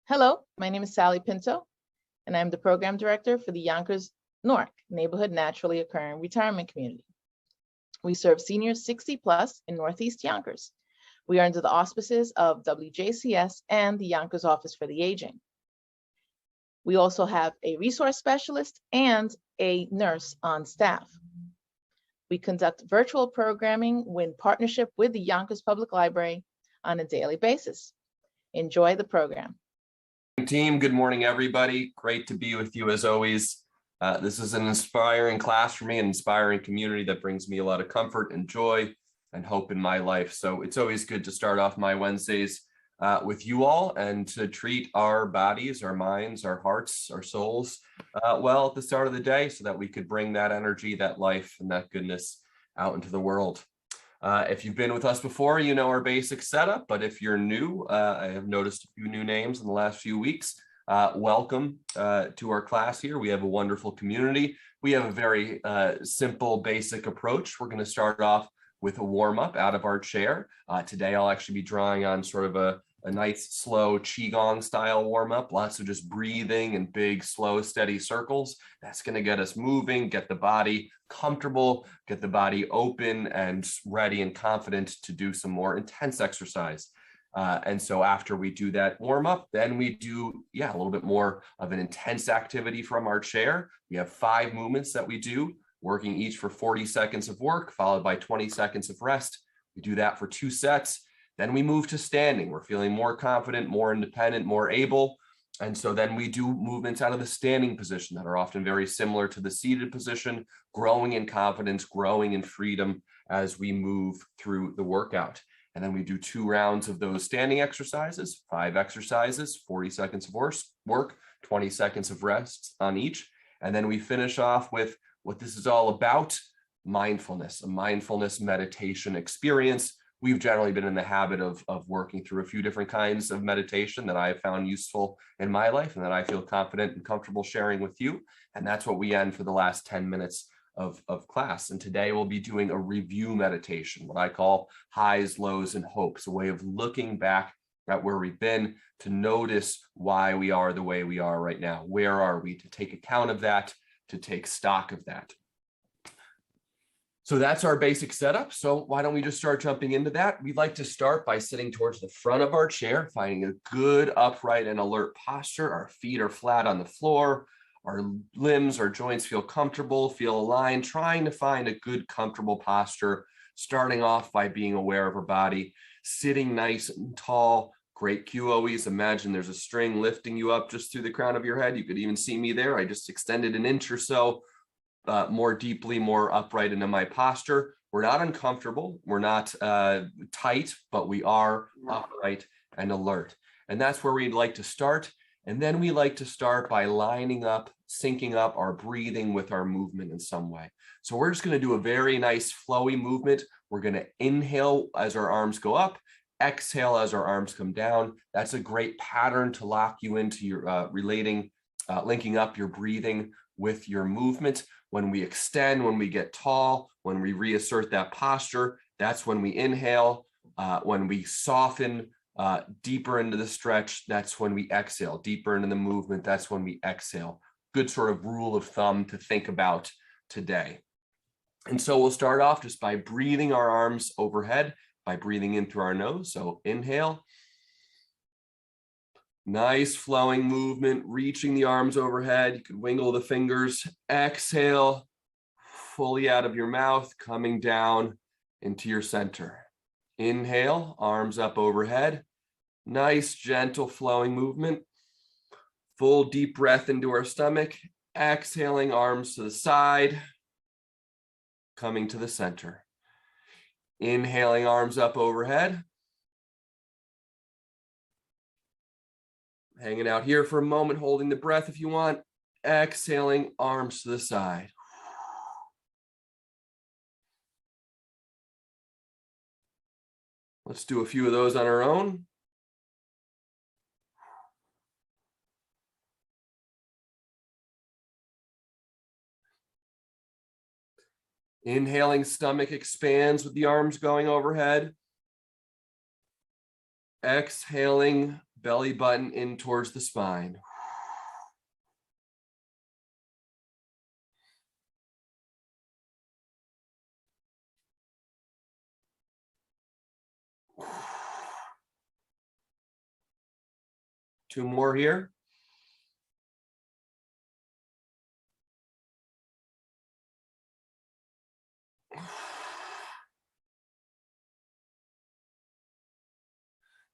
Hello, my name is Sally Pinto, and I'm the Program Director for the Yonkers Newark Neighborhood Naturally Occurring Retirement Community. We serve seniors 60 plus in Northeast Yonkers. We are under the auspices of WJCS and the Yonkers Office for the Aging. We also have a resource specialist and a nurse on staff. We conduct virtual programming in partnership with the Yonkers Public Library on a daily basis. Enjoy the program. Team, good morning, everybody. Great to be with you as always. This is an inspiring class for me, an inspiring community that brings me a lot of comfort and joy and hope in my life. So it's always good to start off my Wednesdays with you all and to treat our bodies, our minds, our hearts, our souls well at the start of the day so that we could bring that energy, that life, and that goodness out into the world. If you've been with us before, you know our basic setup, but if you're new, I have noticed a few new names in the last few weeks. Welcome to our class here. We have a wonderful community. We have a very simple, basic approach. We're going to start off with a warm-up out of our chair. Today, I'll actually be drawing on sort of a nice, slow Qigong style warm-up, lots of just breathing and big, slow, steady circles. That's going to get us moving, get the body comfortable, get the body open and ready and confident to do some more intense exercise. And so after we do that warm-up, then we do, a little bit more of an intense activity from our chair. We have 5 movements that we do, working each for 40 seconds of work, followed by 20 seconds of rest. We do that for 2 sets. Then we move to standing. We're feeling more confident, more independent, more able. And so then we do movements out of the standing position that are often very similar to the seated position, growing in confidence, growing in freedom as we move through the workout. And then we do 2 rounds of those standing exercises, 5 exercises, 40 seconds of work, 20 seconds of rest on each. And then we finish off with what this is all about, mindfulness, a mindfulness meditation experience. We've generally been in the habit of working through a few different kinds of meditation that I have found useful in my life and that I feel confident and comfortable sharing with you. And that's what we end for the last 10 minutes of class. And today we'll be doing a review meditation, what I call highs, lows, and hopes, a way of looking back at where we've been to notice why we are the way we are right now. Where are we? To take account of that, to take stock of that. So that's our basic setup. So why don't we just start jumping into that? We'd like to start by sitting towards the front of our chair, finding a good upright and alert posture. Our feet are flat on the floor. Our limbs, our joints feel comfortable, feel aligned, trying to find a good, comfortable posture, starting off by being aware of our body, sitting nice and tall. Great cue always. Imagine there's a string lifting you up just through the crown of your head. You could even see me there. I just extended an inch or so. More deeply, more upright into my posture. We're not uncomfortable. We're not tight, but we are upright and alert. And that's where we'd like to start. And then we like to start by lining up, syncing up our breathing with our movement in some way. So we're just going to do a very nice flowy movement. We're going to inhale as our arms go up, exhale as our arms come down. That's a great pattern to lock you into your linking up your breathing with your movement. When we extend, when we get tall, when we reassert that posture, that's when we inhale. When we soften deeper into the stretch, that's when we exhale. Deeper into the movement, that's when we exhale. Good sort of rule of thumb to think about today. And so we'll start off just by breathing our arms overhead, by breathing in through our nose. So inhale. Nice flowing movement, reaching the arms overhead. You could wiggle the fingers. Exhale, fully out of your mouth, coming down into your center. Inhale, arms up overhead. Nice, gentle flowing movement. Full deep breath into our stomach. Exhaling, arms to the side, coming to the center. Inhaling, arms up overhead. Hanging out here for a moment, holding the breath if you want. Exhaling, arms to the side. Let's do a few of those on our own. Inhaling, stomach expands with the arms going overhead. Exhaling, belly button in towards the spine. Two more here.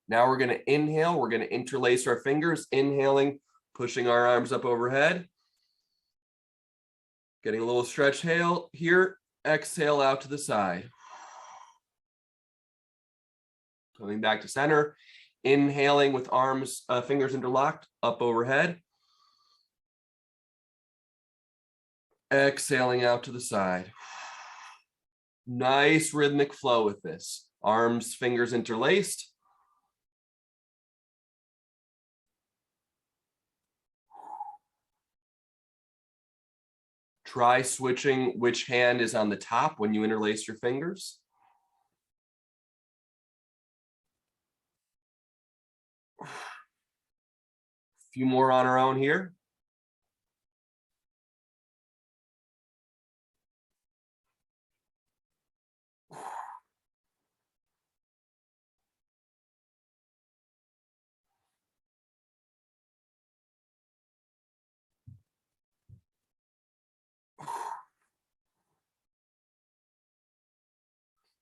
Now we're going to inhale. We're going to interlace our fingers, inhaling, pushing our arms up overhead. Getting a little stretch here. Exhale out to the side. Coming back to center. Inhaling with arms, fingers interlocked, up overhead. Exhaling out to the side. Nice rhythmic flow with this. Arms, fingers interlaced. Try switching which hand is on the top when you interlace your fingers. A few more on our own here.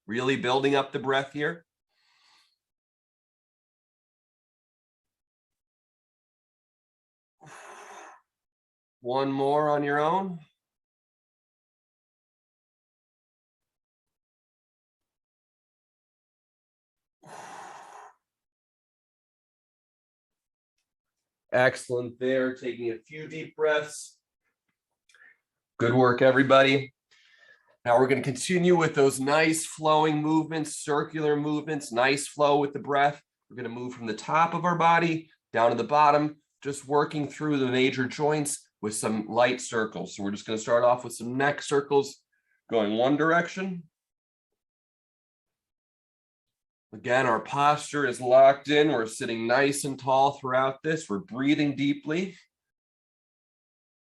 Really building up the breath here. One more on your own. Excellent there. Taking a few deep breaths. Good work, everybody. Now we're going to continue with those nice flowing movements, circular movements, nice flow with the breath. We're going to move from the top of our body down to the bottom, just working through the major joints with some light circles. So we're just going to start off with some neck circles going one direction. Again, our posture is locked in. We're sitting nice and tall throughout this. We're breathing deeply.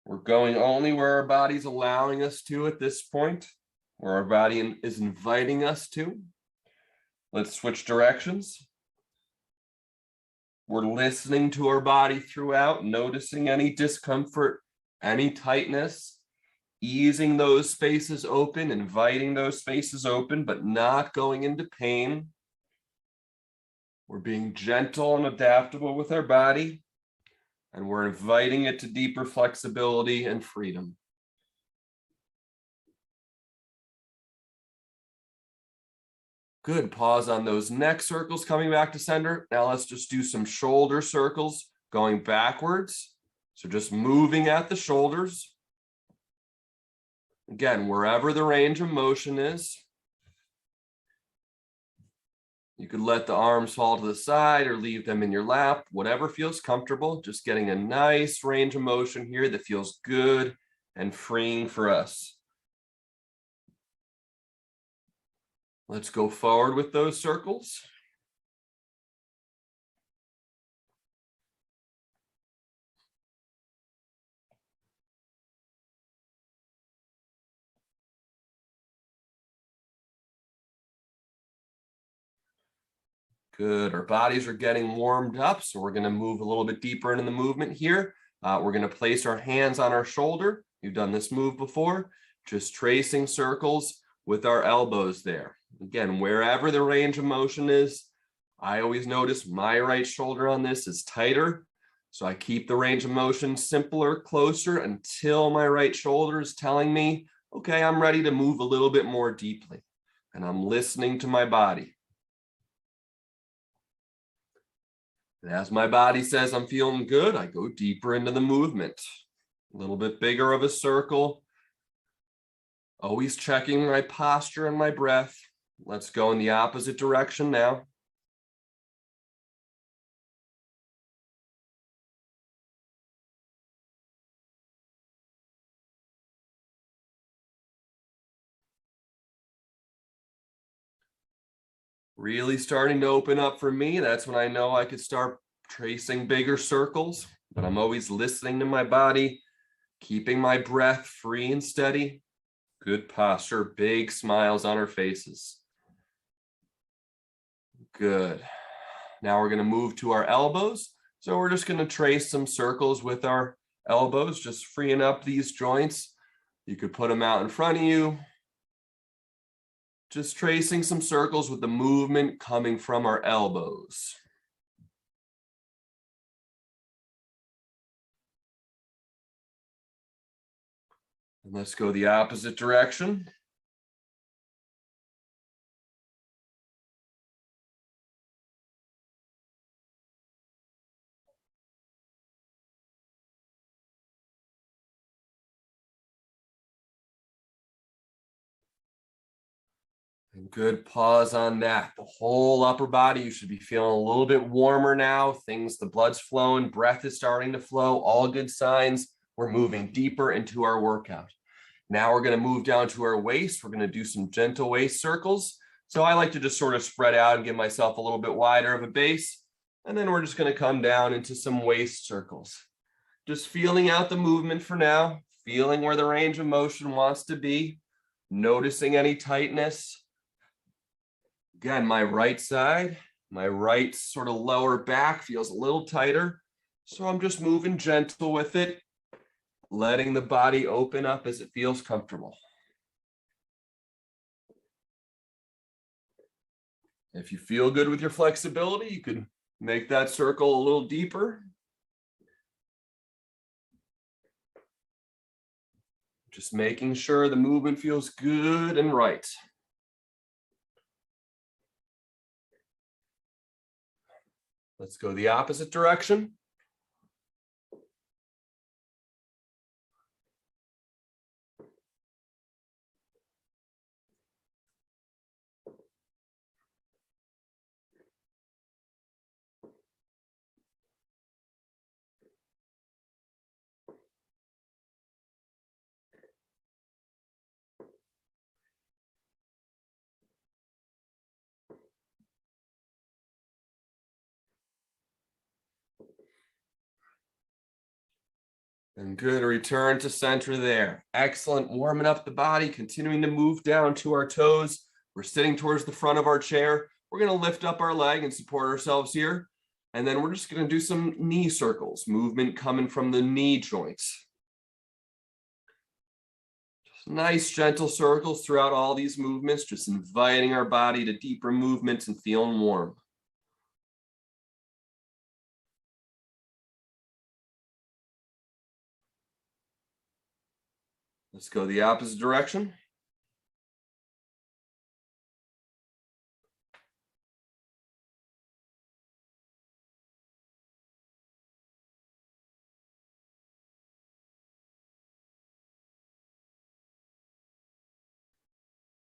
We're going only where our body's allowing us to at this point, where our body is inviting us to. Let's switch directions. We're listening to our body throughout, noticing any discomfort, any tightness, easing those spaces open, inviting those spaces open, but not going into pain. We're being gentle and adaptable with our body, and we're inviting it to deeper flexibility and freedom. Good. Pause on those neck circles coming back to center. Now let's just do some shoulder circles going backwards. So just moving at the shoulders. Again, wherever the range of motion is. You could let the arms fall to the side or leave them in your lap, whatever feels comfortable. Just getting a nice range of motion here that feels good and freeing for us. Let's go forward with those circles. Good. Our bodies are getting warmed up, so we're going to move a little bit deeper into the movement here. We're going to place our hands on our shoulder. You've done this move before. Just tracing circles with our elbows there. Again, wherever the range of motion is, I always notice my right shoulder on this is tighter. So I keep the range of motion simpler, closer until my right shoulder is telling me, okay, I'm ready to move a little bit more deeply. And I'm listening to my body. And as my body says I'm feeling good, I go deeper into the movement. A little bit bigger of a circle. Always checking my posture and my breath. Let's go in the opposite direction now. really starting to open up for me. That's when I know I could start tracing bigger circles, but I'm always listening to my body, keeping my breath free and steady. Good posture, big smiles on our faces. Good. Now we're going to move to our elbows. So we're just going to trace some circles with our elbows, just freeing up these joints. You could put them out in front of you. Just tracing some circles with the movement coming from our elbows. And let's go the opposite direction. And good pause on that. The whole upper body, you should be feeling a little bit warmer now. The blood's flowing, breath is starting to flow, all good signs. We're moving deeper into our workout. Now we're going to move down to our waist. We're going to do some gentle waist circles. So I like to just sort of spread out and give myself a little bit wider of a base. And then we're just going to come down into some waist circles. Just feeling out the movement for now, feeling where the range of motion wants to be, noticing any tightness. Again, my right side, my right sort of lower back feels a little tighter. So I'm just moving gentle with it, letting the body open up as it feels comfortable. If you feel good with your flexibility, you can make that circle a little deeper. Just making sure the movement feels good and right. Let's go the opposite direction. And good, return to center there. Excellent, warming up the body, continuing to move down to our toes. We're sitting towards the front of our chair. We're gonna lift up our leg and support ourselves here. And then we're just gonna do some knee circles, movement coming from the knee joints. Just nice, gentle circles throughout all these movements, just inviting our body to deeper movements and feeling warm. Let's go the opposite direction.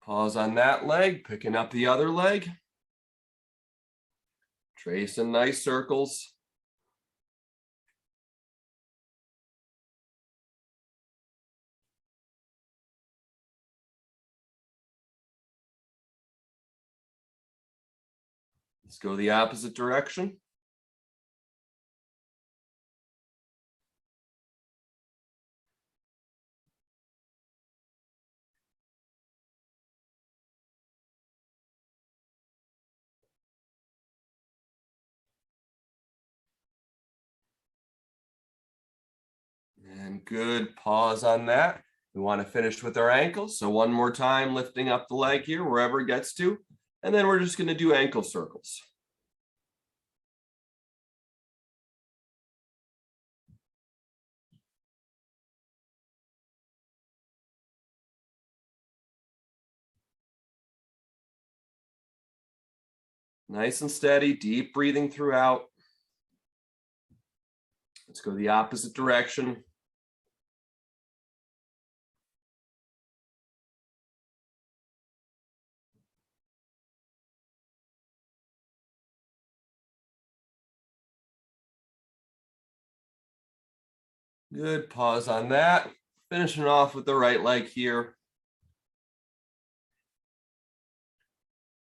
Pause on that leg, picking up the other leg. Tracing nice circles. Let's go the opposite direction. And good, pause on that. We want to finish with our ankles. So one more time, lifting up the leg here, wherever it gets to. And then we're just going to do ankle circles. Nice and steady, deep breathing throughout. Let's go the opposite direction. Good, pause on that. Finishing off with the right leg here.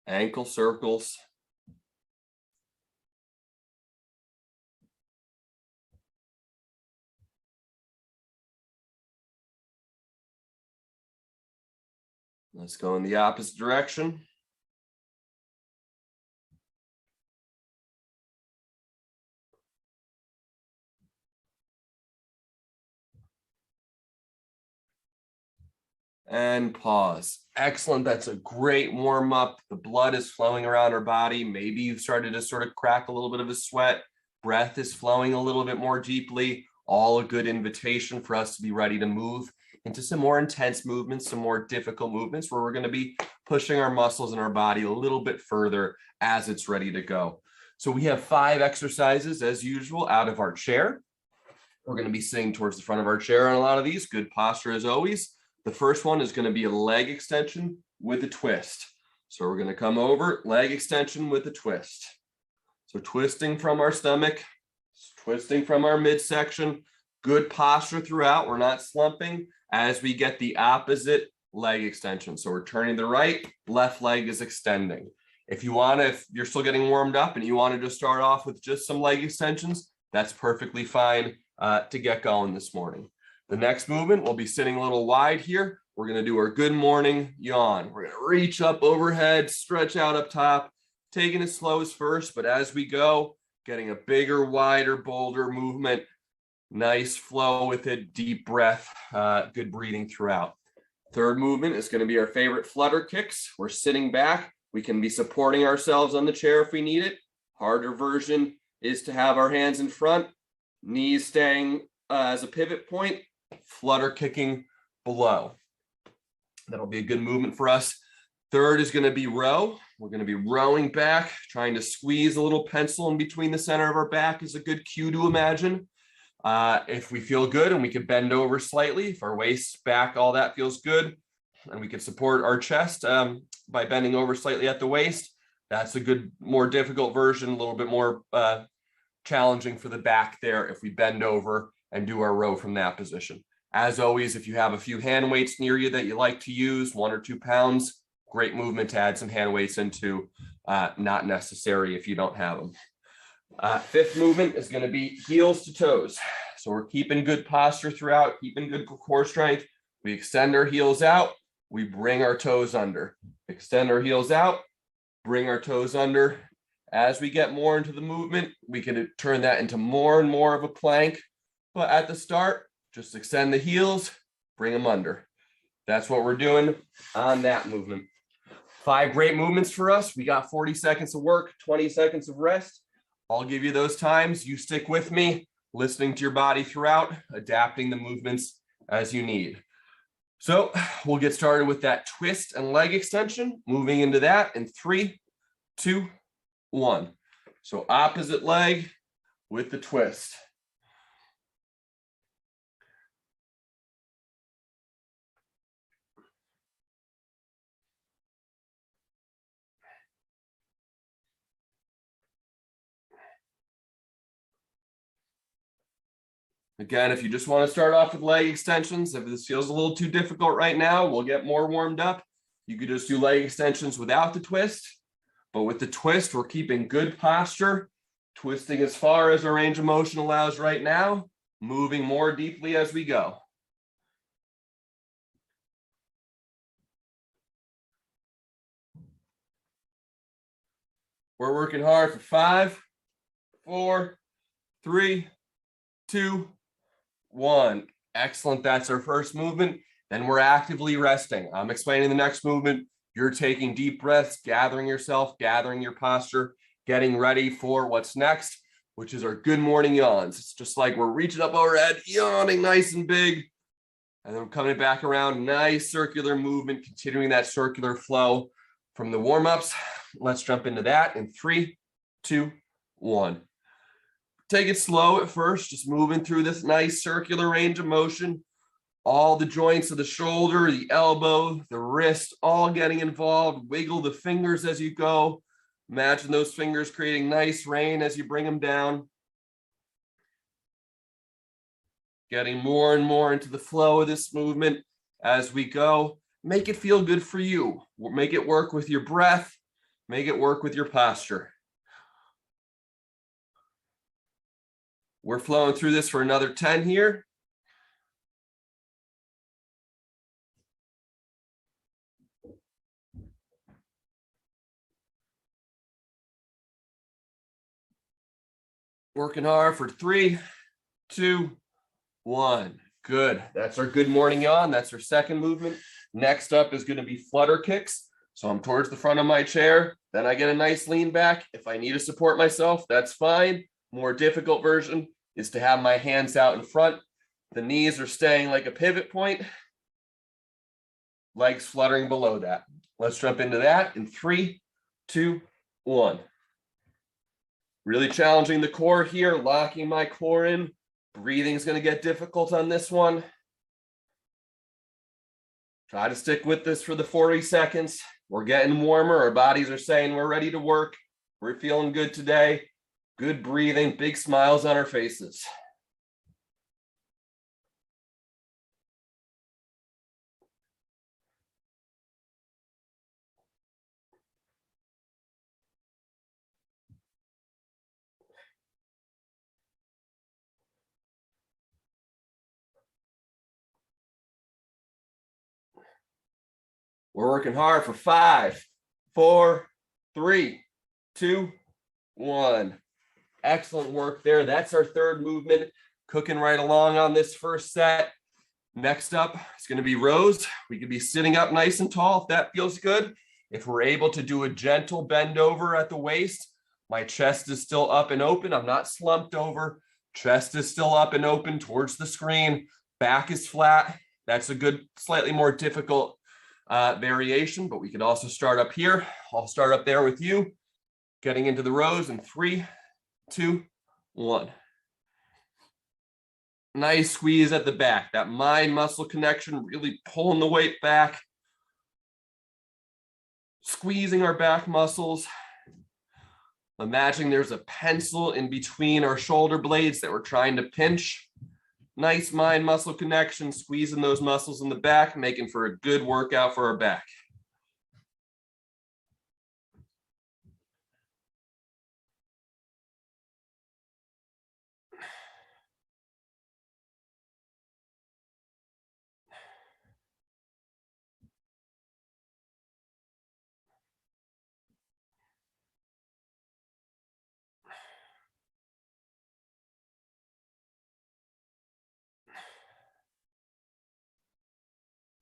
ankle circles. Let's go in the opposite direction. And pause. Excellent. That's a great warm up. The blood is flowing around our body. Maybe you've started to sort of crack a little bit of a sweat. Breath is flowing a little bit more deeply. All a good invitation for us to be ready to move into some more intense movements, some more difficult movements where we're going to be pushing our muscles in our body a little bit further as it's ready to go. So we have 5 exercises as usual out of our chair. We're going to be sitting towards the front of our chair on a lot of these. Good posture as always. The first one is going to be a leg extension with a twist. So we're going to come over, leg extension with a twist. So twisting from our stomach, twisting from our midsection, good posture throughout. We're not slumping as we get the opposite leg extension. So we're turning the right, left leg is extending. If you want to, if you're still getting warmed up and you want to just start off with just some leg extensions, that's perfectly fine to get going this morning. The next movement, we'll be sitting a little wide here. We're going to do our good morning yawn. We're going to reach up overhead, stretch out up top, taking it slow as first, but as we go, getting a bigger, wider, bolder movement. Nice flow with it, deep breath, good breathing throughout. Third movement is going to be our favorite Flutter Kicks. We're sitting back. We can be supporting ourselves on the chair if we need it. Harder version is to have our hands in front, knees staying as a pivot point, flutter kicking below. That'll be a good movement for us. Third is going to be row. We're going to be rowing back, trying to squeeze a little pencil in between the center of our back is a good cue to imagine. If we feel good and we can bend over slightly, if our waist back, all that feels good, and we can support our chest by bending over slightly at the waist, that's a good, more difficult version, a little bit more challenging for the back there if we bend over and do our row from that position. As always, if you have a few hand weights near you that you like to use, 1 or 2 pounds, great movement to add some hand weights into, not necessary if you don't have them. Fifth movement is going to be heels to toes. So we're keeping good posture throughout, keeping good core strength. We extend our heels out, we bring our toes under. Extend our heels out, bring our toes under. As we get more into the movement, we can turn that into more and more of a plank. But at the start, just extend the heels, bring them under. That's what we're doing on that movement. 5 great movements for us. We got 40 seconds of work, 20 seconds of rest. I'll give you those times. You stick with me, listening to your body throughout, adapting the movements as you need. So we'll get started with that twist and leg extension, moving into that in 3, 2, 1. So opposite leg with the twist. Again, if you just want to start off with leg extensions, if this feels a little too difficult right now, we'll get more warmed up. You could just do leg extensions without the twist. But with the twist, we're keeping good posture, twisting as far as our range of motion allows right now, moving more deeply as we go. We're working hard for 5, 4, 3, 2, 1. Excellent. That's our first movement. Then we're actively resting. I'm explaining the next movement. You're taking deep breaths, gathering yourself, gathering your posture, getting ready for what's next, which is our good morning yawns. It's just like we're reaching up overhead, yawning nice and big, and then we're coming back around. Nice circular movement, continuing that circular flow from the warm-ups. Let's jump into that in 3, 2, 1. Take it slow at first, just moving through this nice circular range of motion. All the joints of the shoulder, the elbow, the wrist, all getting involved. Wiggle the fingers as you go. Imagine those fingers creating nice rain as you bring them down. Getting more and more into the flow of this movement as we go. Make it feel good for you. Make it work with your breath. Make it work with your posture. We're flowing through this for another 10 here. Working hard for 3, 2, 1. Good. That's our good morning yawn. That's our second movement. Next up is going to be Flutter Kicks. So I'm towards the front of my chair. Then I get a nice lean back. If I need to support myself, that's fine. More difficult version is to have my hands out in front. The knees are staying like a pivot point. Legs fluttering below that. Let's jump into that in 3, 2, 1. Really challenging the core here, locking my core in. Breathing is going to get difficult on this one. Try to stick with this for the 40 seconds. We're getting warmer. Our bodies are saying we're ready to work. We're feeling good today. Good breathing, big smiles on our faces. We're working hard for 5, 4, 3, 2, 1. Excellent work there. That's our third movement. Cooking right along on this first set. Next up, it's going to be rows. We could be sitting up nice and tall if that feels good. If we're able to do a gentle bend over at the waist, my chest is still up and open. I'm not slumped over. Chest is still up and open towards the screen. Back is flat. That's a good, slightly more difficult variation, but we could also start up here. I'll start up there with you. Getting into the rows in 3, 2, 1. Nice squeeze at the back. That mind muscle connection, really pulling the weight back. Squeezing our back muscles. Imagining there's a pencil in between our shoulder blades that we're trying to pinch. Nice mind muscle connection, squeezing those muscles in the back, making for a good workout for our back.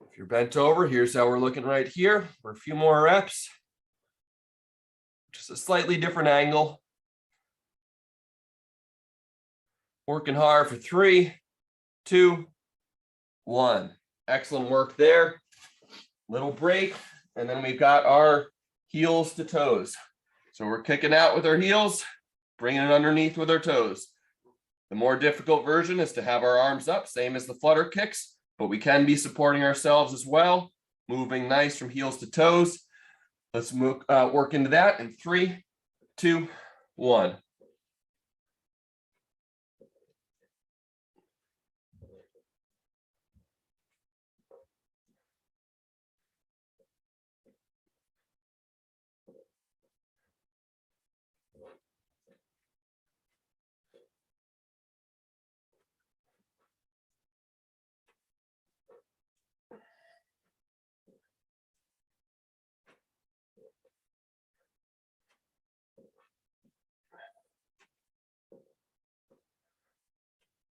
If you're bent over, here's how we're looking right here for a few more reps. Just a slightly different angle. Working hard for 3, 2, 1. Excellent work there. Little break, and then we've got our heels to toes. So we're kicking out with our heels, bringing it underneath with our toes. The more difficult version is to have our arms up, same as the Flutter Kicks, but we can be supporting ourselves as well, moving nice from heels to toes. Let's work into that in 3, 2, 1.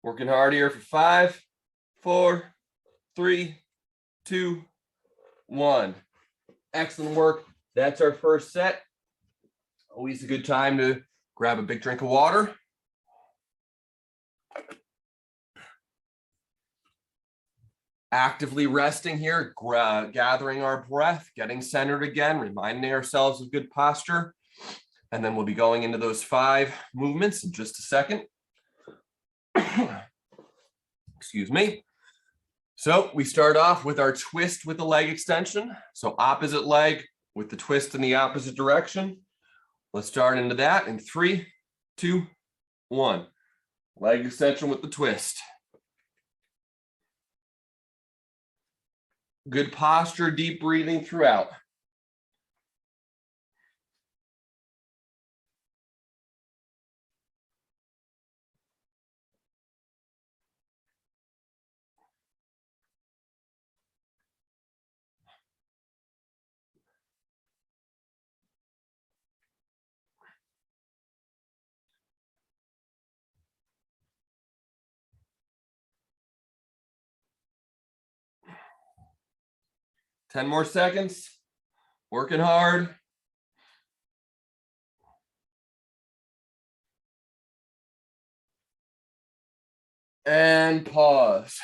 Working hard here for 5, 4, 3, 2, 1. Excellent work. That's our first set. Always a good time to grab a big drink of water. Actively resting here, gathering our breath, getting centered again, reminding ourselves of good posture. And then we'll be going into those 5 movements in just a second. Excuse me. So we start off with our twist with the leg extension. So opposite leg with the twist in the opposite direction. Let's start into that in 3, 2, 1. Leg extension with the twist. Good posture, deep breathing throughout. 10 more seconds. Working hard. And pause.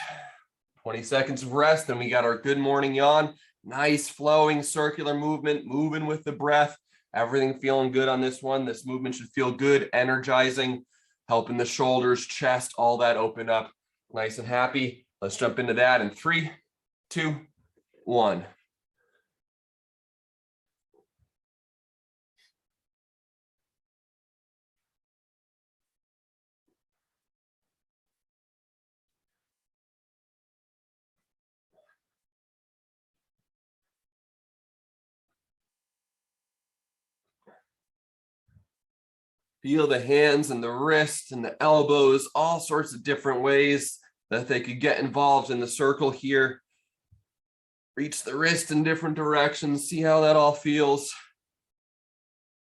20 seconds of rest. Then we got our good morning yawn. Nice flowing circular movement, moving with the breath. Everything feeling good on this one. This movement should feel good, energizing, helping the shoulders, chest, all that open up. Nice and happy. Let's jump into that in 3, 2, 1. Feel the hands and the wrists and the elbows, all sorts of different ways that they could get involved in the circle here. Reach the wrist in different directions. See how that all feels.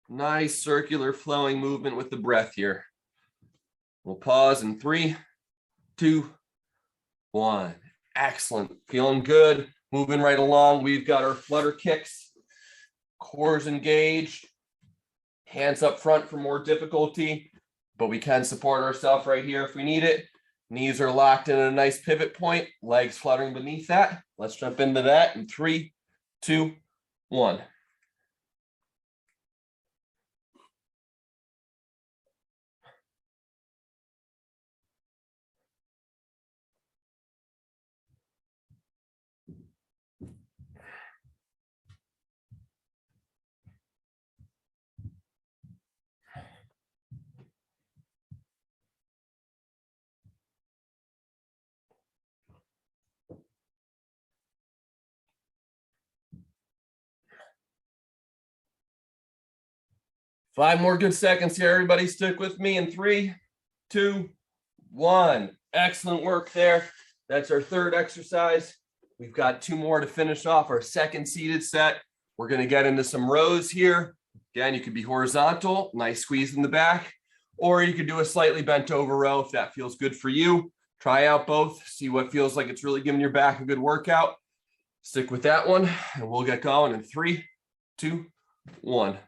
Nice circular flowing movement with the breath here. We'll pause in 3, 2, 1. Excellent. Feeling good. Moving right along. We've got our flutter kicks. Cores engaged. Hands up front for more difficulty, but we can support ourselves right here if we need it. Knees are locked in a nice pivot point, legs fluttering beneath that. Let's jump into that in 3, 2, 1. Five more good seconds here. Everybody stick with me in 3, 2, 1. Excellent work there. That's our third exercise. We've got 2 more to finish off our second seated set. We're going to get into some rows here. Again, you could be horizontal, nice squeeze in the back, or you could do a slightly bent over row if that feels good for you. Try out both, see what feels like it's really giving your back a good workout. Stick with that one, and we'll get going in 3, 2, 1.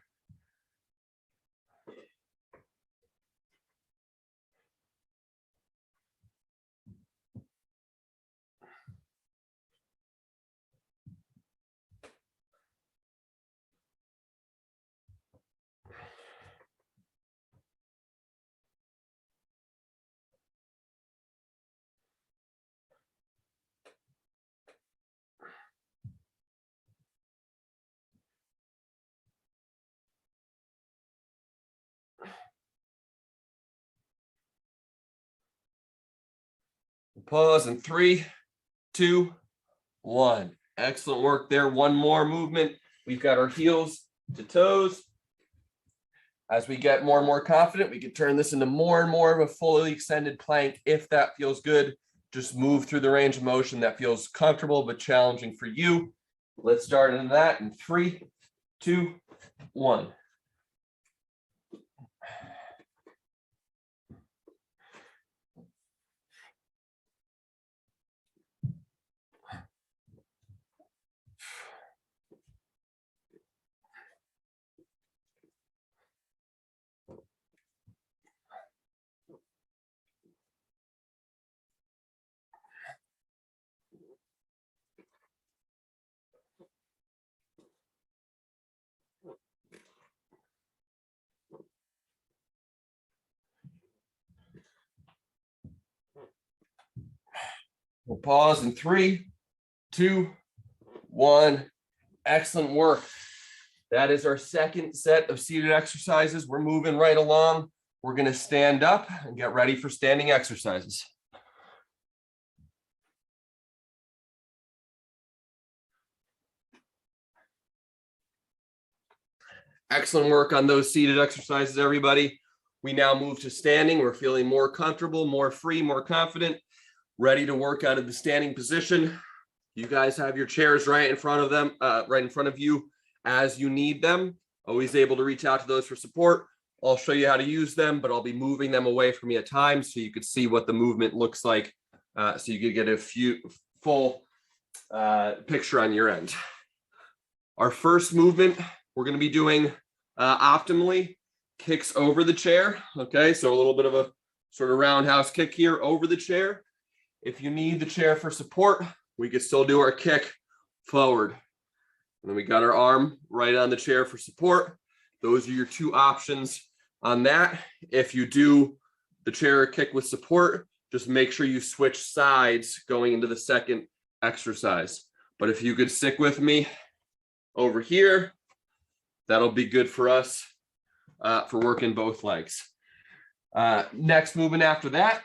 Pause in 3, 2, 1. Excellent work there. One more movement. We've got our heels to toes. As we get more and more confident, we can turn this into more and more of a fully extended plank. If that feels good, just move through the range of motion that feels comfortable but challenging for you. Let's start into that in 3, 2, 1. We'll pause in 3, 2, 1. Excellent work. That is our second set of seated exercises. We're moving right along. We're going to stand up and get ready for standing exercises. Excellent work on those seated exercises, everybody. We now move to standing. We're feeling more comfortable, more free, more confident, ready to work out of the standing position. You guys have your chairs right in front of them, right in front of you as you need them. Always able to reach out to those for support. I'll show you how to use them, but I'll be moving them away from me at times so you could see what the movement looks like, so you could get a full picture on your end. Our first movement, we're going to be doing optimally kicks over the chair. Okay, so a little bit of a sort of roundhouse kick here over the chair. If you need the chair for support, we could still do our kick forward. And then we got our arm right on the chair for support. Those are your two options on that. If you do the chair kick with support, just make sure you switch sides going into the second exercise. But if you could stick with me over here, that'll be good for us for working both legs. Next movement after that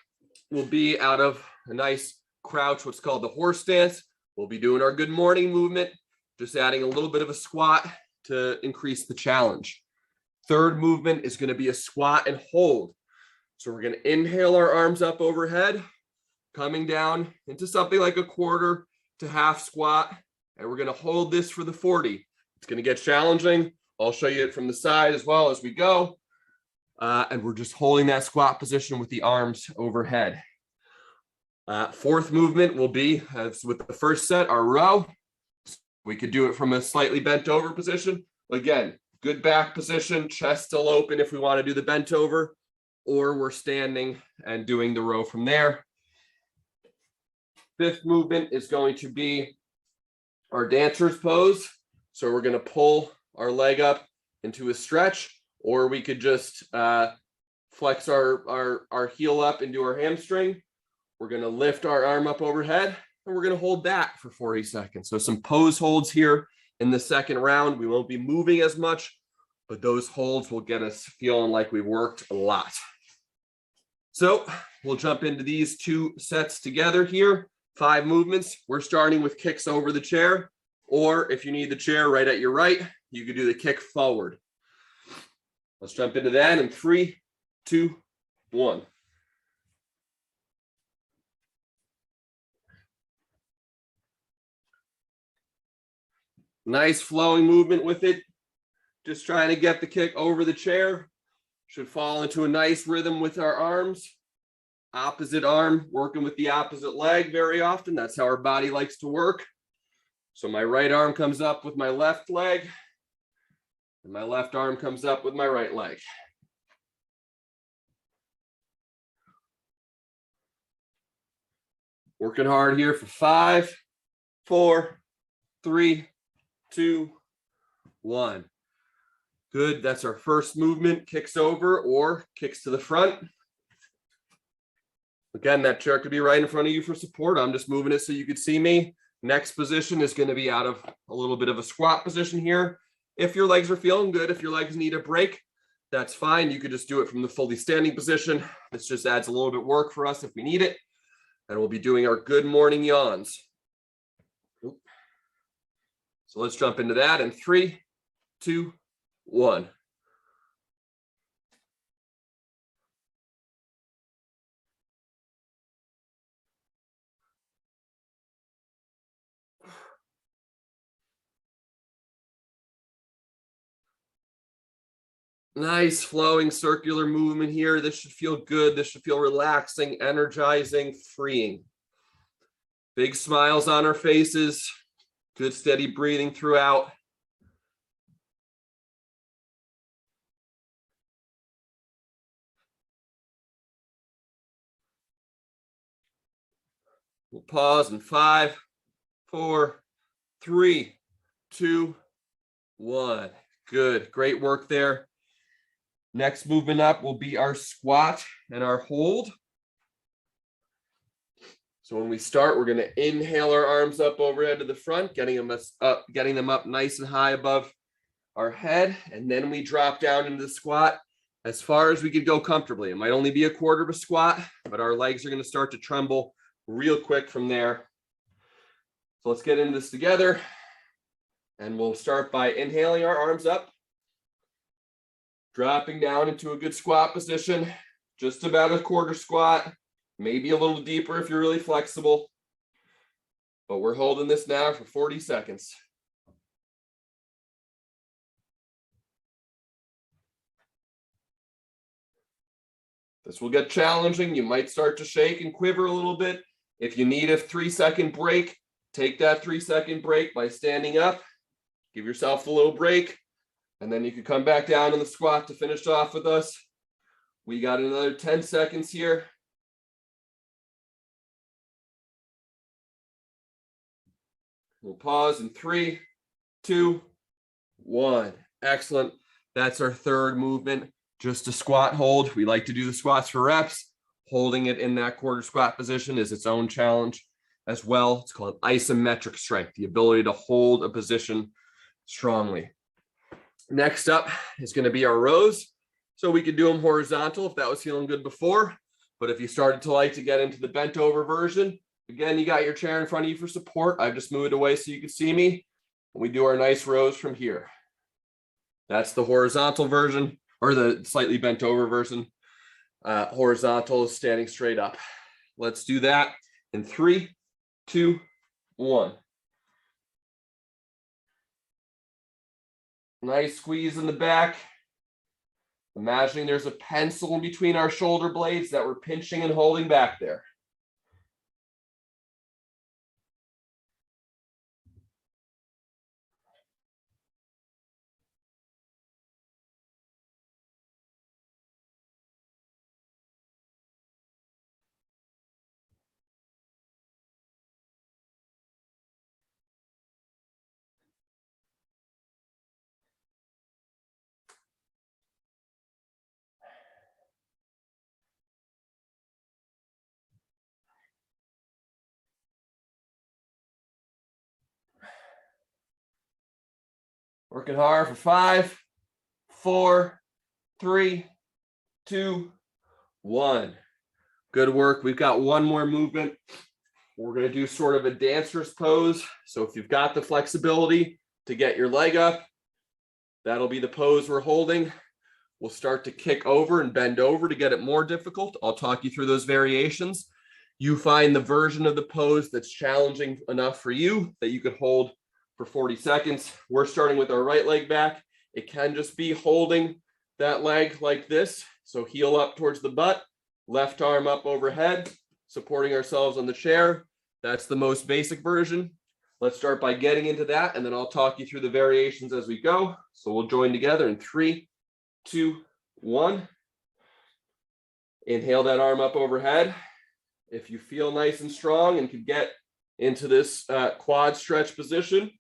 will be out of a nice crouch, what's called the horse stance. We'll be doing our good morning movement, just adding a little bit of a squat to increase the challenge. Third movement is going to be a squat and hold. So we're going to inhale our arms up overhead, coming down into something like a quarter to half squat. And we're going to hold this for the 40. It's going to get challenging. I'll show you it from the side as well as we go. And we're just holding that squat position with the arms overhead. Fourth movement will be, as with the first set, our row. We could do it from a slightly bent over position. Again, good back position, chest still open if we want to do the bent over, or we're standing and doing the row from there. Fifth movement is going to be our dancer's pose. So we're going to pull our leg up into a stretch, or we could just flex our heel up into our hamstring. We're going to lift our arm up overhead, and we're going to hold that for 40 seconds. So some pose holds here in the second round. We won't be moving as much, but those holds will get us feeling like we've worked a lot. So we'll jump into these two sets together here. 5 movements. We're starting with kicks over the chair, or if you need the chair right at your right, you could do the kick forward. Let's jump into that in 3, 2, 1. Nice flowing movement with it. Just trying to get the kick over the chair. Should fall into a nice rhythm with our arms. Opposite arm working with the opposite leg very often. That's how our body likes to work. So my right arm comes up with my left leg, and my left arm comes up with my right leg. Working hard here for 5, 4, 3, 2, 1. Good. That's our first movement, kicks over or kicks to the front. Again, that chair could be right in front of you for support. I'm just moving it so you could see me. Next position is going to be out of a little bit of a squat position here. If your legs are feeling good, if your legs need a break, that's fine. You could just do it from the fully standing position. This just adds a little bit of work for us if we need it. And we'll be doing our good morning yawns. So let's jump into that in 3, 2, 1. Nice flowing circular movement here. This should feel good. This should feel relaxing, energizing, freeing. Big smiles on our faces. Good steady breathing throughout. We'll pause in 5, 4, 3, 2, 1. Good. Great work there. Next movement up will be our squat and our hold. So when we start, we're going to inhale our arms up overhead to the front, getting them up nice and high above our head. And then we drop down into the squat as far as we could go comfortably. It might only be a quarter of a squat, but our legs are going to start to tremble real quick from there. So let's get into this together. And we'll start by inhaling our arms up, dropping down into a good squat position, just about a quarter squat, maybe a little deeper if you're really flexible. But we're holding this now for 40 seconds. This will get challenging. You might start to shake and quiver a little bit. If you need a 3-second break, take that 3-second break by standing up, Give yourself a little break, and then you can come back down in the squat to finish off with us. We got another 10 seconds here. We'll pause in 3, 2, 1. Excellent. That's our third movement, just a squat hold. We like to do the squats for reps. Holding it in that quarter squat position is its own challenge as well. It's called isometric strength, the ability to hold a position strongly. Next up is going to be our rows. So we could do them horizontal if that was feeling good before. But if you started to like to get into the bent over version, again, you got your chair in front of you for support. I've just moved away so you can see me. And we do our nice rows from here. That's the horizontal version, or the slightly bent over version. Horizontal is standing straight up. Let's do that in 3, 2, 1. Nice squeeze in the back. Imagining there's a pencil in between our shoulder blades that we're pinching and holding back there. Working hard for 5, 4, 3, 2, 1. Good work. We've got one more movement. We're going to do sort of a dancerous pose. So if you've got the flexibility to get your leg up, that'll be the pose we're holding. We'll start to kick over and bend over to get it more difficult. I'll talk you through those variations. You find the version of the pose that's challenging enough for you that you could hold for 40 seconds. We're starting with our right leg back. It can just be holding that leg like this. So heel up towards the butt, left arm up overhead, supporting ourselves on the chair. That's the most basic version. Let's start by getting into that, and then I'll talk you through the variations as we go. So we'll join together in 3, 2, 1. Inhale that arm up overhead. If you feel nice and strong and can get into this quad stretch position,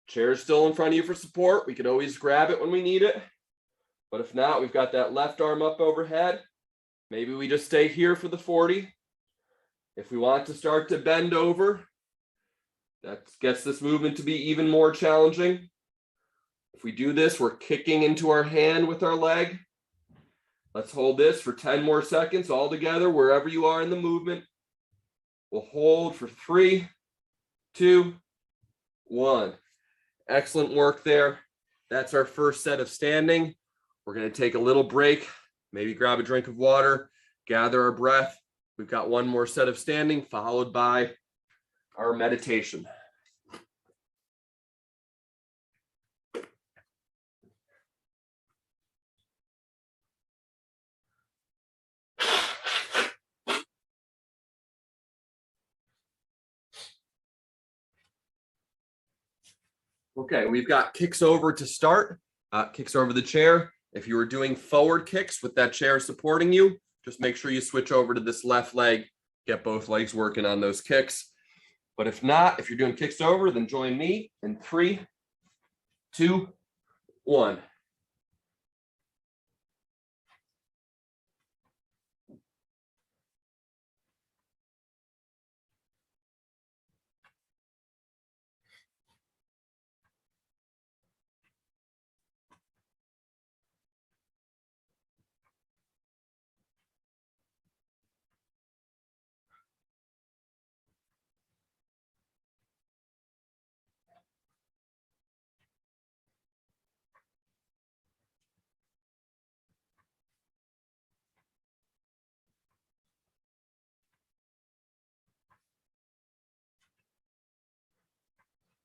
chair is still in front of you for support. We can always grab it when we need it. But if not, we've got that left arm up overhead. Maybe we just stay here for the 40. If we want to start to bend over, that gets this movement to be even more challenging. If we do this, we're kicking into our hand with our leg. Let's hold this for 10 more seconds all together, wherever you are in the movement. We'll hold for 3, 2, 1. Excellent work there. That's our first set of standing. We're going to take a little break, maybe grab a drink of water, gather our breath. We've got one more set of standing, followed by our meditation. Okay, we've got kicks over to start, kicks over the chair. If you were doing forward kicks with that chair supporting you, just make sure you switch over to this left leg, get both legs working on those kicks. But if not, if you're doing kicks over, then join me in 3, 2, 1.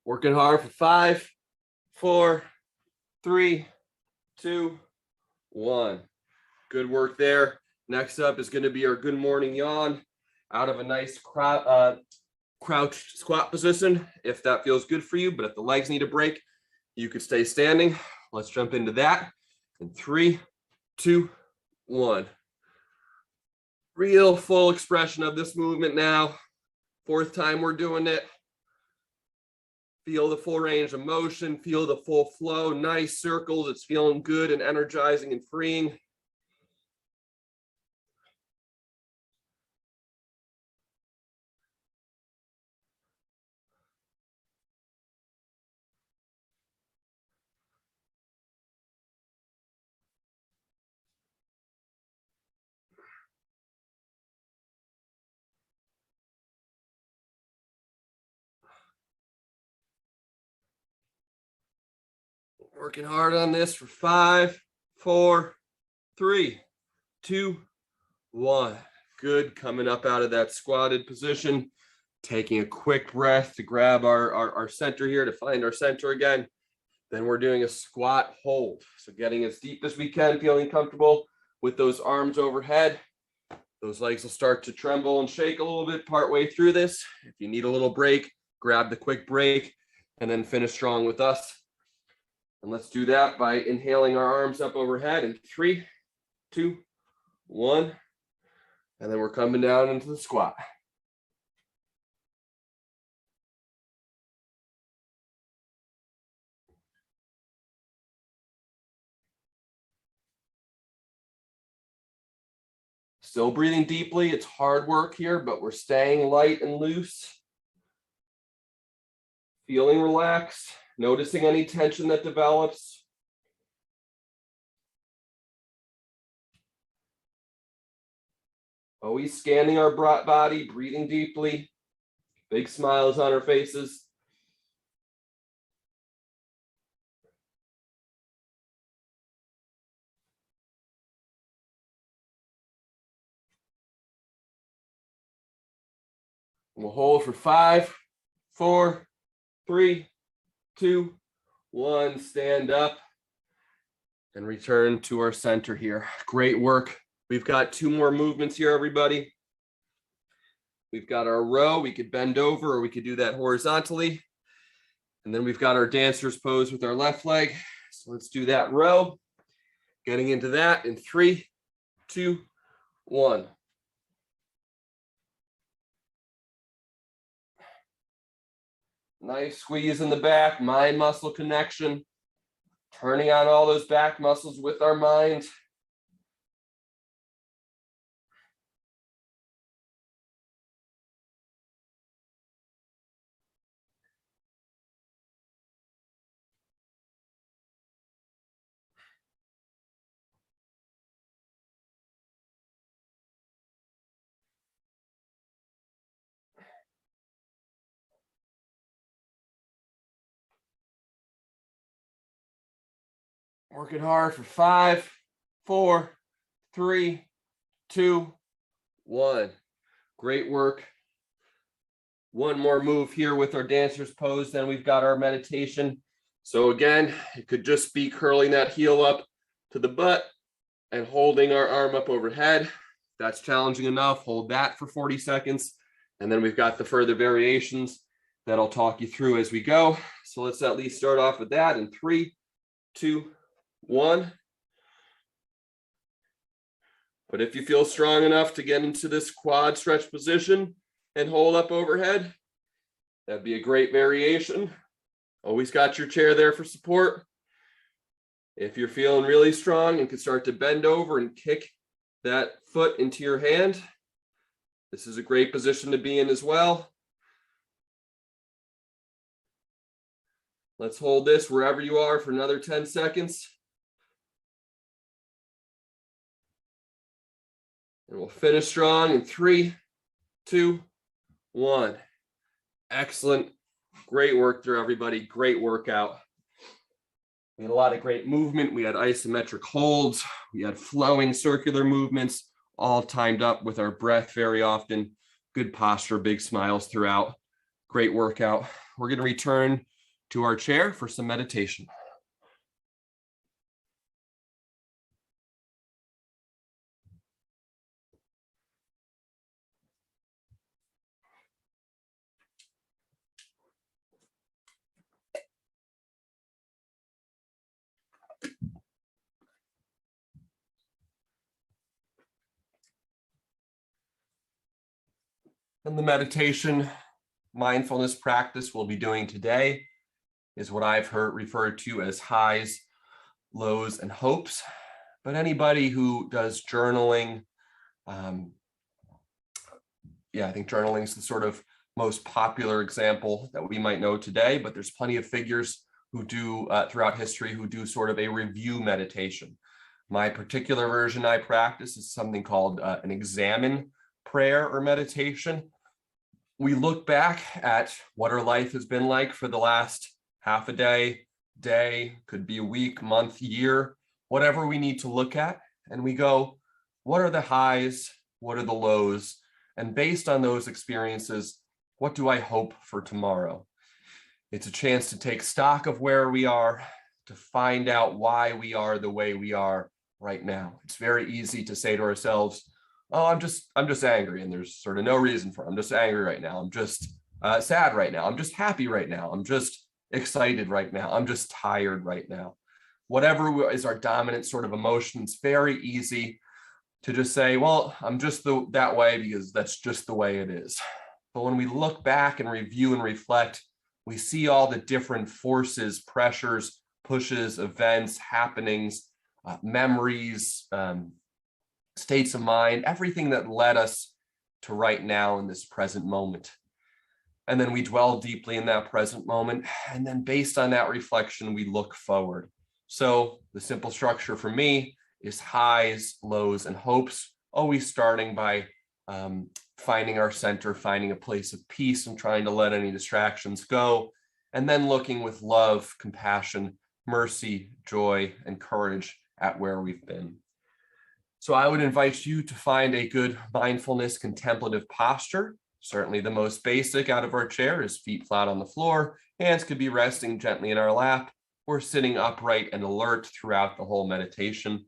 Working hard for 5, 4, 3, 2, 1. Good work there. Next up is going to be our good morning yawn out of a nice crouched squat position, if that feels good for you. But if the legs need a break, You could stay standing. Let's jump into that in 3, 2, 1. Real full expression of this movement now. 4th time we're doing it. Feel the full range of motion, feel the full flow, nice circles. It's feeling good and energizing and freeing. Working hard on this for 5, 4, 3, 2, 1. Good. Coming up out of that squatted position, taking a quick breath to grab our center here, to find our center again. Then we're doing a squat hold. So getting as deep as we can, feeling comfortable with those arms overhead. Those legs will start to tremble and shake a little bit partway through this. If you need a little break, grab the quick break and then finish strong with us. And let's do that by inhaling our arms up overhead in 3, 2, 1. And then we're coming down into the squat. Still breathing deeply. It's hard work here, but we're staying light and loose. Feeling relaxed, noticing any tension that develops. Always scanning our body, breathing deeply. Big smiles on our faces. We'll hold for 5, 4, 3, 2, 1. Stand up and return to our center here. Great work. We've got 2 more movements here, everybody. We've got our row. We could bend over or we could do that horizontally. And then we've got our dancer's pose with our left leg. So let's do that row. Getting into that in 3, 2, 1. Nice squeeze in the back, mind muscle connection. Turning on all those back muscles with our mind. Working hard for 5, 4, 3, 2, 1. Great work. One more move here with our dancer's pose, then we've got our meditation. So again, it could just be curling that heel up to the butt and holding our arm up overhead. That's challenging enough. Hold that for 40 seconds. And then we've got the further variations that I'll talk you through as we go. So let's at least start off with that in 3, 2, 1. But if you feel strong enough to get into this quad stretch position and hold up overhead, that'd be a great variation. Always got your chair there for support. If you're feeling really strong and can start to bend over and kick that foot into your hand, this is a great position to be in as well. Let's hold this wherever you are for another 10 seconds. And we'll finish strong in 3, 2, 1. Excellent. Great work there, everybody. Great workout. We had a lot of great movement. We had isometric holds. We had flowing circular movements, all timed up with our breath very often. Good posture, big smiles throughout. Great workout. We're going to return to our chair for some meditation. And the meditation mindfulness practice we'll be doing today is what I've heard referred to as highs, lows, and hopes. But anybody who does journaling, I think journaling is the sort of most popular example that we might know today, but there's plenty of figures who do throughout history who do sort of a review meditation. My particular version I practice is something called an examine prayer or meditation. We look back at what our life has been like for the last half a day, could be a week, month, year, whatever we need to look at. And we go, what are the highs? What are the lows? And based on those experiences, what do I hope for tomorrow? It's a chance to take stock of where we are, to find out why we are the way we are right now. It's very easy to say to ourselves, oh, I'm just angry, and there's sort of no reason for it. I'm just angry right now. I'm just sad right now. I'm just happy right now. I'm just excited right now. I'm just tired right now. Whatever is our dominant sort of emotion, it's very easy to just say, well, I'm just that way because that's just the way it is. But when we look back and review and reflect, we see all the different forces, pressures, pushes, events, happenings, memories, states of mind, everything that led us to right now in this present moment. And then we dwell deeply in that present moment. And then based on that reflection, we look forward. So the simple structure for me is highs, lows, and hopes, always starting by finding our center, finding a place of peace and trying to let any distractions go. And then looking with love, compassion, mercy, joy, and courage at where we've been. So I would invite you to find a good mindfulness contemplative posture. Certainly the most basic out of our chair is feet flat on the floor. Hands could be resting gently in our lap. We're sitting upright and alert throughout the whole meditation.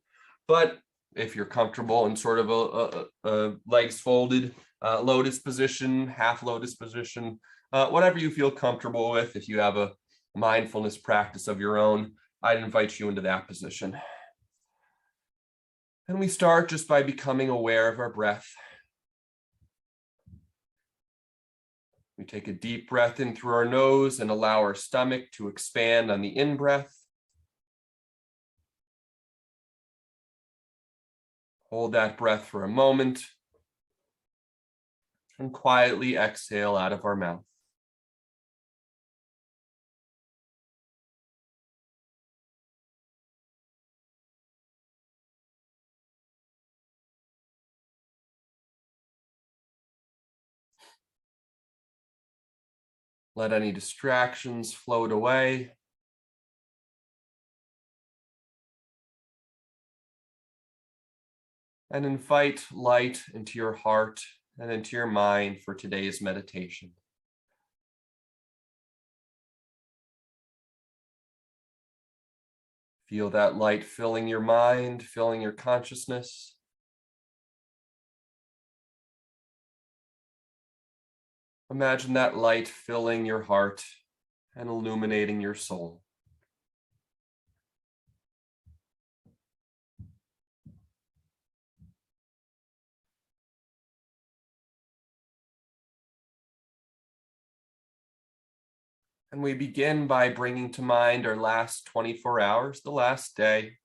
But if you're comfortable in sort of a legs folded lotus position, half lotus position, whatever you feel comfortable with, if you have a mindfulness practice of your own, I'd invite you into that position. And we start just by becoming aware of our breath. We take a deep breath in through our nose and allow our stomach to expand on the in-breath. Hold that breath for a moment and quietly exhale out of our mouth. Let any distractions float away. And invite light into your heart and into your mind for today's meditation. Feel that light filling your mind, filling your consciousness. Imagine that light filling your heart and illuminating your soul. And we begin by bringing to mind our last 24 hours, the last day.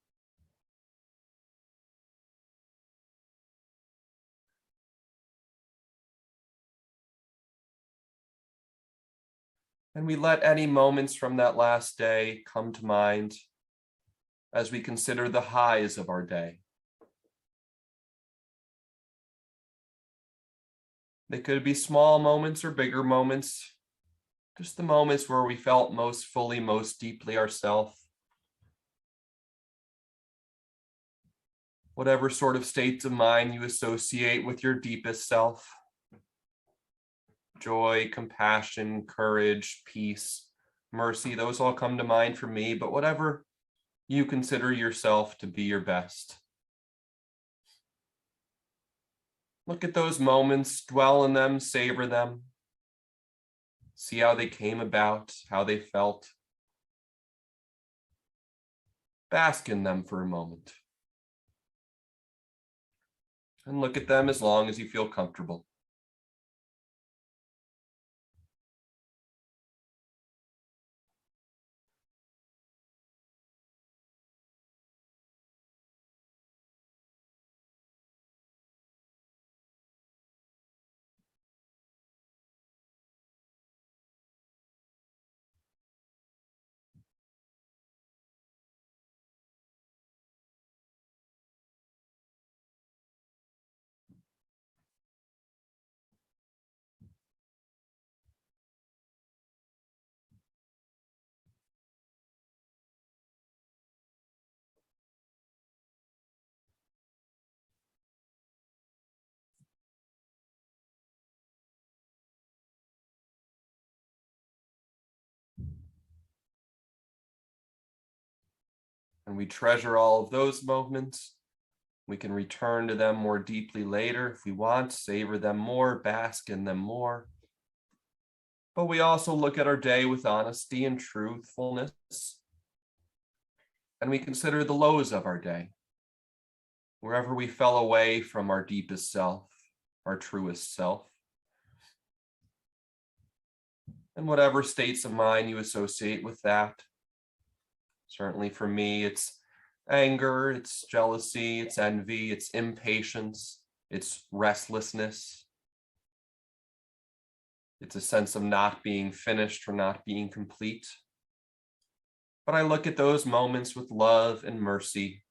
And we let any moments from that last day come to mind as we consider the highs of our day. They could be small moments or bigger moments, just the moments where we felt most fully, most deeply ourselves. Whatever sort of states of mind you associate with your deepest self. Joy, compassion, courage, peace, mercy, those all come to mind for me, but whatever you consider yourself to be your best. Look at those moments, dwell in them, savor them. See how they came about, how they felt. Bask in them for a moment. And look at them as long as you feel comfortable. and we treasure all of those moments. We can return to them more deeply later if we want, savor them more, bask in them more. But we also look at our day with honesty and truthfulness, and we consider the lows of our day, wherever we fell away from our deepest self, our truest self. And whatever states of mind you associate with that. Certainly for me, it's anger, it's jealousy, it's envy, it's impatience, it's restlessness. It's a sense of not being finished or not being complete. But I look at those moments with love and mercy,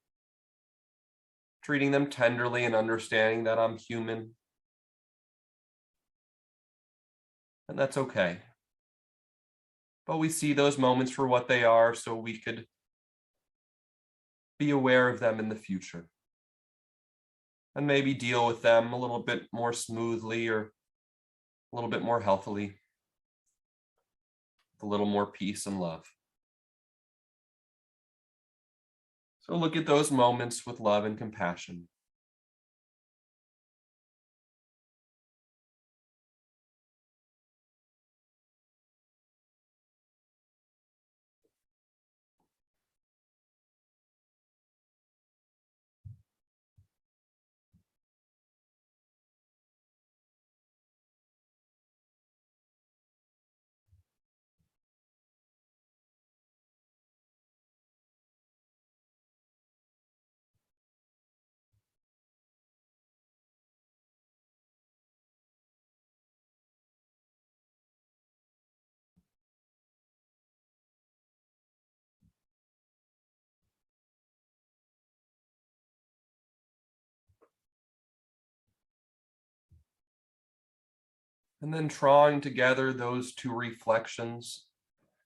treating them tenderly and understanding that I'm human. And that's okay. But we see those moments for what they are so we could be aware of them in the future and maybe deal with them a little bit more smoothly or a little bit more healthily, with a little more peace and love. So look at those moments with love and compassion. And then drawing together those two reflections,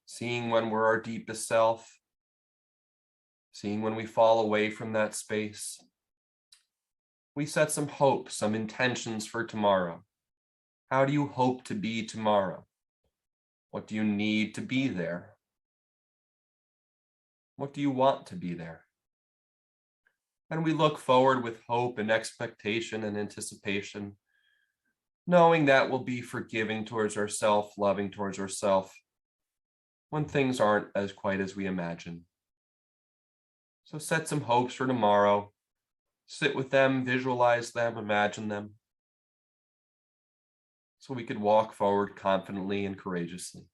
seeing when we're our deepest self, seeing when we fall away from that space. We set some hope, some intentions for tomorrow. How do you hope to be tomorrow? What do you need to be there? What do you want to be there? And we look forward with hope and expectation and anticipation, knowing that we'll be forgiving towards ourselves, loving towards ourselves when things aren't as quite as we imagine. So set some hopes for tomorrow, sit with them, visualize them, imagine them, so we could walk forward confidently and courageously.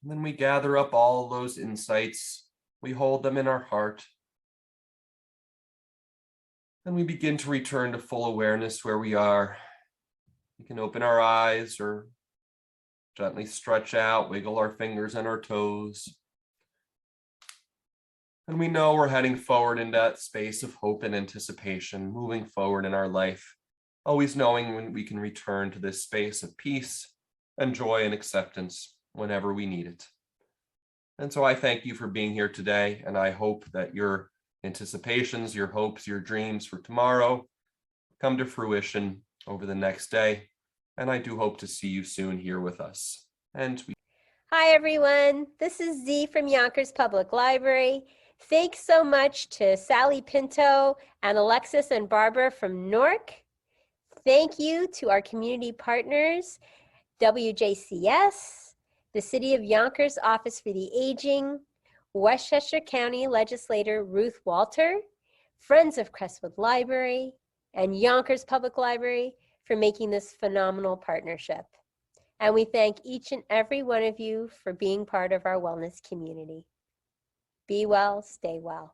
And then we gather up all those insights, we hold them in our heart, and we begin to return to full awareness where we are. We can open our eyes or gently stretch out, wiggle our fingers and our toes. And we know we're heading forward in that space of hope and anticipation, moving forward in our life, always knowing when we can return to this space of peace and joy and acceptance whenever we need it. And so I thank you for being here today, and I hope that your anticipations, your hopes, your dreams for tomorrow come to fruition over the next day. And I do hope to see you soon here with us. Hi, everyone. This is Z from Yonkers Public Library. Thanks so much to Sally Pinto and Alexis and Barbara from Newark. Thank you to our community partners, WJCS, the City of Yonkers Office for the Aging, Westchester County Legislator Ruth Walter, Friends of Crestwood Library, and Yonkers Public Library for making this phenomenal partnership. And we thank each and every one of you for being part of our wellness community. Be well, stay well.